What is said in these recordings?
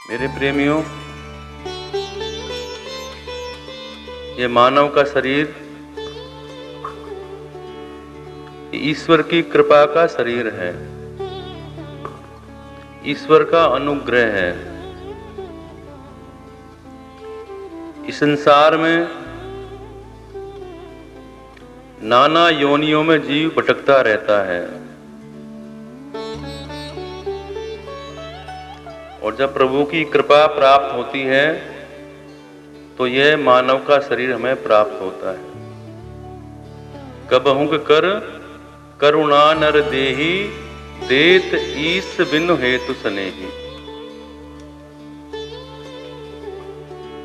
मेरे प्रेमियों, ये मानव का शरीर ईश्वर की कृपा का शरीर है, ईश्वर का अनुग्रह है। इस संसार में नाना योनियों में जीव भटकता रहता है और जब प्रभु की कृपा प्राप्त होती है तो यह मानव का शरीर हमें प्राप्त होता है। कबहुँ कर करुणा नर देहि, देत ईस बिनु हेतु सनेहि।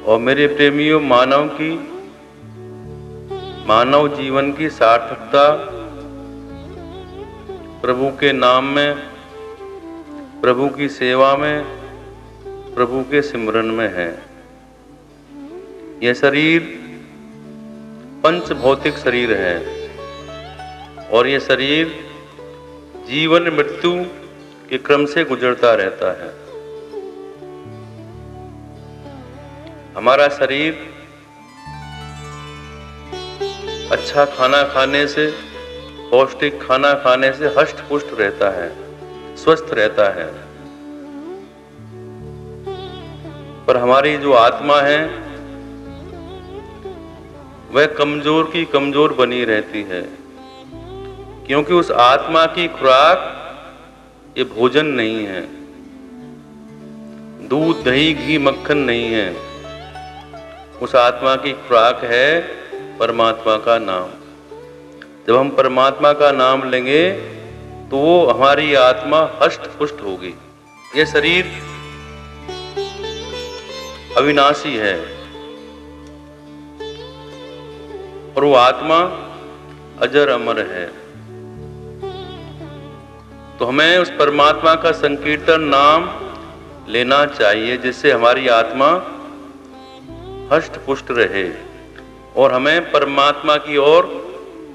और मेरे प्रेमियों, मानव जीवन की सार्थकता प्रभु के नाम में, प्रभु की सेवा में, प्रभु के सिमरन में है। यह शरीर पंच भौतिक शरीर है और यह शरीर जीवन मृत्यु के क्रम से गुजरता रहता है। हमारा शरीर अच्छा खाना खाने से, पौष्टिक खाना खाने से हष्ट पुष्ट रहता है, स्वस्थ रहता है, पर हमारी जो आत्मा है वह कमजोर की कमजोर बनी रहती है, क्योंकि उस आत्मा की खुराक ये भोजन नहीं है, दूध दही घी मक्खन नहीं है। उस आत्मा की खुराक है परमात्मा का नाम। जब हम परमात्मा का नाम लेंगे तो वो हमारी आत्मा हष्ट पुष्ट होगी। ये शरीर अविनाशी है और वो आत्मा अजर अमर है। तो हमें उस परमात्मा का संकीर्तन नाम लेना चाहिए, जिससे हमारी आत्मा हष्ट पुष्ट रहे और हमें परमात्मा की ओर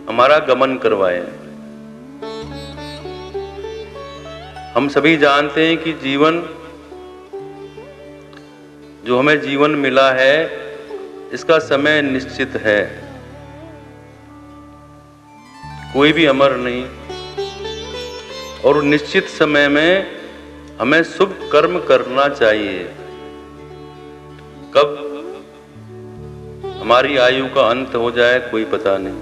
हमारा गमन करवाए। हम सभी जानते हैं कि जीवन, जो हमें जीवन मिला है, इसका समय निश्चित है, कोई भी अमर नहीं। और निश्चित समय में हमें शुभ कर्म करना चाहिए। कब हमारी आयु का अंत हो जाए कोई पता नहीं।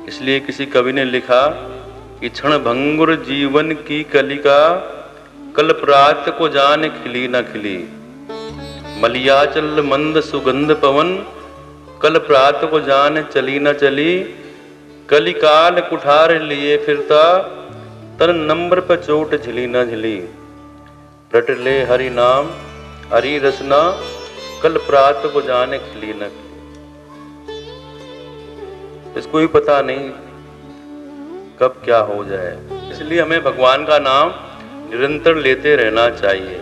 इसलिए किसी कवि ने लिखा कि क्षण भंगुर जीवन की कलिका, कल प्रात को जान खिली न खिली। मलियाचल मंद सुगंध पवन, कल प्रात को जान चली न चली। कलिकाल कुठार लिए फिरता, तन नंबर पर चोट झिली न झिली। रट ले हरि नाम हरि रसना, कल प्रात को जाने खिली न खिली। इसको भी पता नहीं कब क्या हो जाए, इसलिए हमें भगवान का नाम निरंतर लेते रहना चाहिए।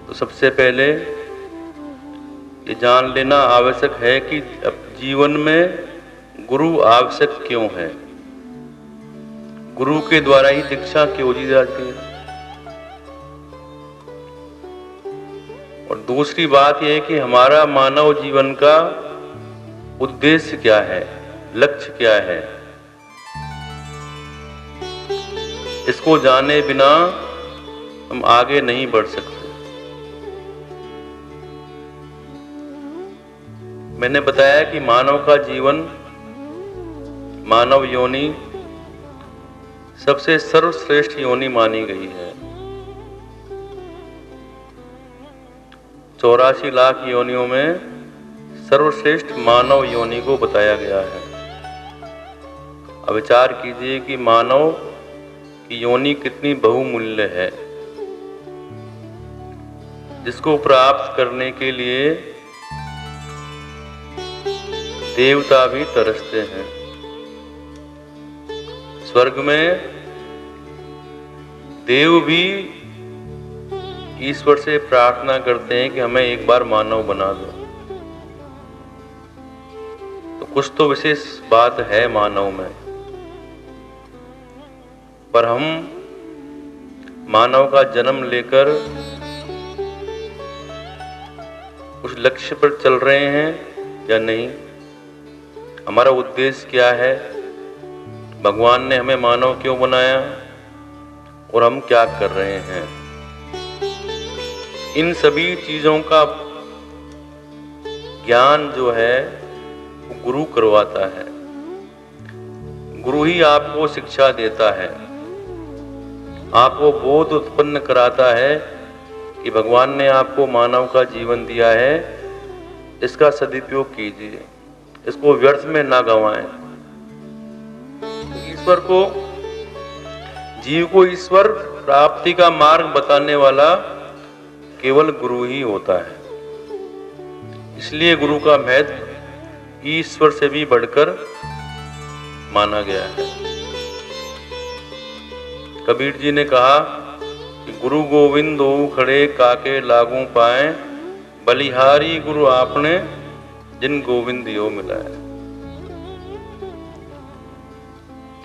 तो सबसे पहले ये जान लेना आवश्यक है कि अब जीवन में गुरु आवश्यक क्यों है, गुरु के द्वारा ही दीक्षा क्यों दी जाती है। और दूसरी बात यह है कि हमारा मानव जीवन का उद्देश्य क्या है, लक्ष्य क्या है। इसको जाने बिना हम आगे नहीं बढ़ सकते। मैंने बताया कि मानव का जीवन, मानव योनि सबसे सर्वश्रेष्ठ योनि मानी गई है। 84 लाख योनियों में सर्वश्रेष्ठ मानव योनि को बताया गया है। अब विचार कीजिए कि मानव की योनि कितनी बहुमूल्य है, जिसको प्राप्त करने के लिए देवता भी तरसते हैं। स्वर्ग में देव भी ईश्वर से प्रार्थना करते हैं कि हमें एक बार मानव बना दो। तो कुछ तो विशेष बात है मानव में, पर हम मानव का जन्म लेकर उस लक्ष्य पर चल रहे हैं या नहीं, हमारा उद्देश्य क्या है, भगवान ने हमें मानव क्यों बनाया और हम क्या कर रहे हैं। इन सभी चीजों का ज्ञान जो है वो गुरु करवाता है। गुरु ही आपको शिक्षा देता है, आपको बोध उत्पन्न कराता है कि भगवान ने आपको मानव का जीवन दिया है, इसका सदुपयोग कीजिए, इसको व्यर्थ में ना गंवाएं। ईश्वर को, जीव को ईश्वर प्राप्ति का मार्ग बताने वाला केवल गुरु ही होता है। इसलिए गुरु का महत्व ईश्वर से भी बढ़कर माना गया है। कबीर जी ने कहा कि गुरु गोविंद हो खड़े काके लागू पाए, बलिहारी गुरु आपने जिन गोविंद यो मिलाए।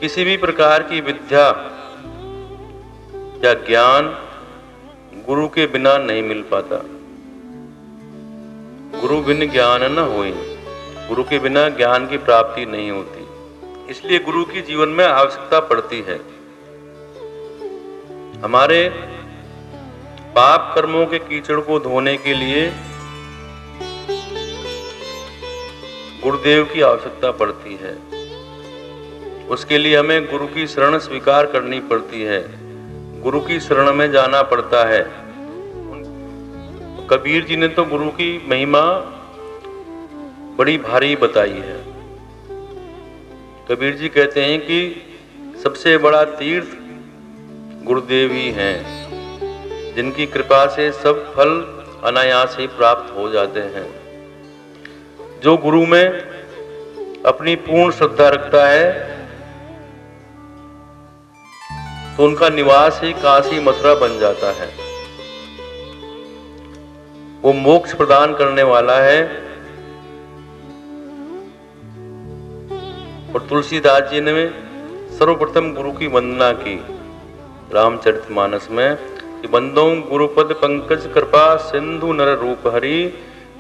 किसी भी प्रकार की विद्या या ज्ञान गुरु के बिना नहीं मिल पाता। गुरु बिन ज्ञान न होई, गुरु के बिना ज्ञान की प्राप्ति नहीं होती। इसलिए गुरु की जीवन में आवश्यकता पड़ती है। हमारे पाप कर्मों के कीचड़ को धोने के लिए गुरुदेव की आवश्यकता पड़ती है। उसके लिए हमें गुरु की शरण स्वीकार करनी पड़ती है, गुरु की शरण में जाना पड़ता है। कबीर जी ने तो गुरु की महिमा बड़ी भारी बताई है। कबीर जी कहते हैं कि सबसे बड़ा तीर्थ गुरुदेव ही हैं, जिनकी कृपा से सब फल अनायास ही प्राप्त हो जाते हैं। जो गुरु में अपनी पूर्ण श्रद्धा रखता है तो उनका निवास ही काशी मथुरा बन जाता है। वो मोक्ष प्रदान करने वाला है। और तुलसीदास जी ने सर्वप्रथम गुरु की वंदना की रामचरितमानस में कि बंदों गुरुपद पंकज कृपा सिंधु नर रूप हरि,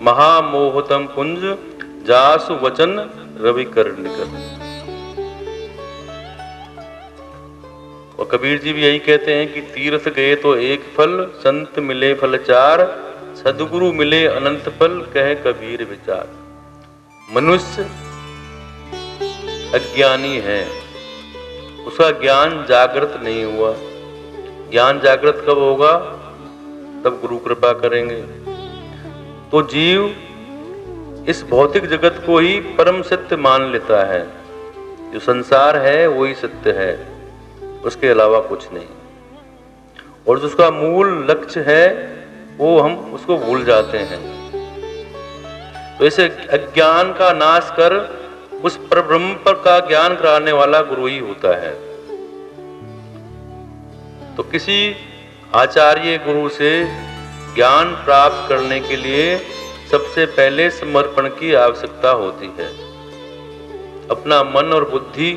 महामोहतम पुंज जासु वचन रवि कर निकट। और कबीर जी भी यही कहते हैं कि तीर्थ गए तो एक फल, संत मिले फल चार, सदगुरु मिले अनंत फल, कहे कबीर विचार। मनुष्य अज्ञानी है, उसका ज्ञान जागृत नहीं हुआ। ज्ञान जागृत कब होगा? तब गुरु कृपा करेंगे। तो जीव इस भौतिक जगत को ही परम सत्य मान लेता है। जो संसार है वही सत्य है, उसके अलावा कुछ नहीं। और जो उसका मूल लक्ष्य है वो हम उसको भूल जाते हैं। तो इसे अज्ञान का नाश कर उस परब्रह्म पर का ज्ञान कराने वाला गुरु ही होता है। तो किसी आचार्य गुरु से ज्ञान प्राप्त करने के लिए सबसे पहले समर्पण की आवश्यकता होती है। अपना मन और बुद्धि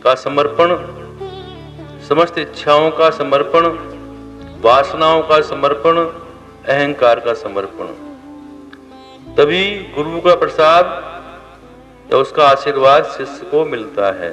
का समर्पण, समस्त इच्छाओं का समर्पण, वासनाओं का समर्पण, अहंकार का समर्पण, तभी गुरु का प्रसाद या उसका आशीर्वाद शिष्य को मिलता है।